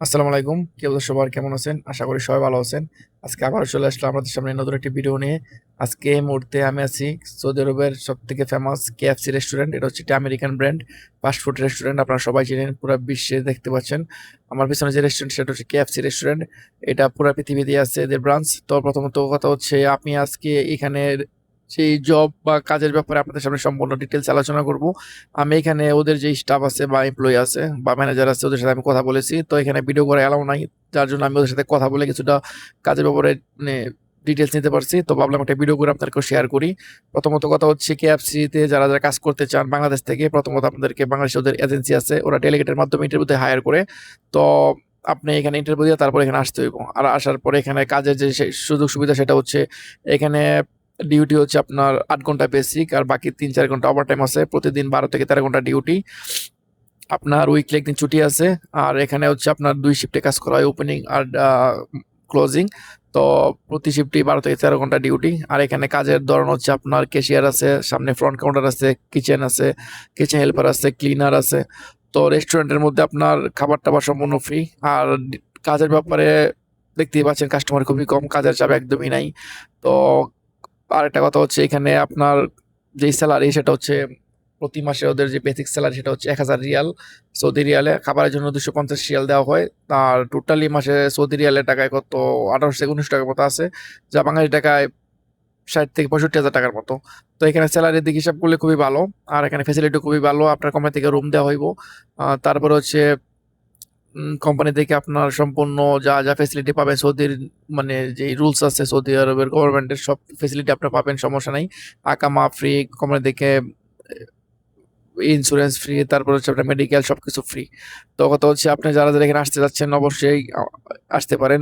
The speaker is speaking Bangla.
আসসালামু আলাইকুম। কি অবস্থা সবার? কেমন আছেন? আশা করি সবাই ভালো আছেন। আজকে আবারও চলে আসলাম আপনাদের সামনে নতুন একটি ভিডিও নিয়ে। আজকে এই মুহূর্তে আমি আছি সৌদি আরবের সবথেকে ফেমাস KFC রেস্টুরেন্ট। এটা হচ্ছে একটা American brand fast food restaurant. আপনারা সবাই জানেন, পুরো বিশ্বে দেখতে পাচ্ছেন। আমার পিছনে যে রেস্টুরেন্ট সেটা হচ্ছে KFC রেস্টুরেন্ট। এটা পুরো পৃথিবীতে আছে এদের ব্রাঞ্চ। তো প্রথমত কথা হচ্ছে আমি আজকে এখানে সেই জব বা কাজের ব্যাপারে আপনাদের সামনে সম্পূর্ণ ডিটেলস আলোচনা করব। আমি এখানে ওদের যে স্টাফ আছে বা এমপ্লয়ি আছে বা ম্যানেজার আছে ওদের সাথে আমি কথা বলেছি। তো এখানে ভিডিও করা এলাও নাই, যার জন্য আমি ওদের সাথে কথা বলে কিছুটা কাজের ব্যাপারে মানে ডিটেলস নিতে পারছি। তো ভাবলাম একটা ভিডিও করে আপনাদেরকে শেয়ার করি। প্রথমত কথা হচ্ছে KFC তে যারা যারা কাজ করতে চান বাংলাদেশ থেকে, প্রথমত আপনাদেরকে বাংলাদেশে ওদের এজেন্সি আছে, ওরা ডেলিগেটের মাধ্যমে ইন্টারভিউতে হায়ার করে। তো আপনি এখানে ইন্টারভিউ দিয়ে তারপর এখানে আসতে হইব। আর আসার পরে এখানে কাজের যে সুযোগ সুবিধা সেটা হচ্ছে এখানে ডিউটি হচ্ছে আপনার 8 ঘন্টা বেসিক, আর বাকি 3-4 ঘন্টা ওভার টাইম আছে। প্রতিদিন 12 থেকে 13 ঘন্টা ডিউটি। আপনার উইকলি একদিন ছুটি আছে। আর এখানে হচ্ছে আপনার 2 শিফটে কাজ করা হয়, ওপেনিং আর ক্লোজিং। তো প্রতি শিফটে 12 থেকে 13 ঘন্টা ডিউটি। আর এখানে কাজের ধরন হচ্ছে আপনার ক্যাশিয়ার আছে, সামনে ফ্রন্ট কাউন্টার আছে, কিচেন আছে, কিচেন হেল্পার আছে, ক্লিনার আছে। তো রেস্টুরেন্টের মধ্যে আপনার খাবার টাবার সম্পূর্ণ ফ্রি। আর কাজের ব্যাপারে দেখতেই পাচ্ছেন, কাস্টমার খুবই কম, কাজের চাপ একদমই নাই। তো আরেকটা কথা হচ্ছে এখানে আপনার যেই স্যালারি সেটা হচ্ছে প্রতি মাসে ওদের যে বেসিক স্যালারি সেটা হচ্ছে 1,000 রিয়াল সৌদি রিয়ালে। খাবারের জন্য 250 রিয়াল দেওয়া হয়। আর টোটালি মাসে সৌদি রিয়ালের টাকায় কত 18 থেকে 19 টাকার মতো আছে, যা বাঙালি টাকায় 60 থেকে 65 হাজার টাকার মতো। তো এখানে স্যালারির দিক হিসাব করলে খুবই ভালো। আর এখানে ফেসিলিটি খুবই ভালো, আপনার কোম্পানি থেকে রুম দেওয়া হইব। তারপরে হচ্ছে কোম্পানি থেকে আপনার সম্পূর্ণ যা যা ফেসিলিটি পাবেন সৌদির, মানে যে রুলস আছে সৌদি আরবের গভর্নমেন্টের, সব ফেসিলিটি আপনার পাবেন, সমস্যা নাই। আকামা ফ্রি, কোম্পানি থেকে ইন্স্যুরেন্স ফ্রি, তারপর হচ্ছে আপনার মেডিকেল সবকিছু ফ্রি। তো কথা হচ্ছে আপনি যারা যারা এখানে আসতে যাচ্ছেন অবশ্যই আসতে পারেন।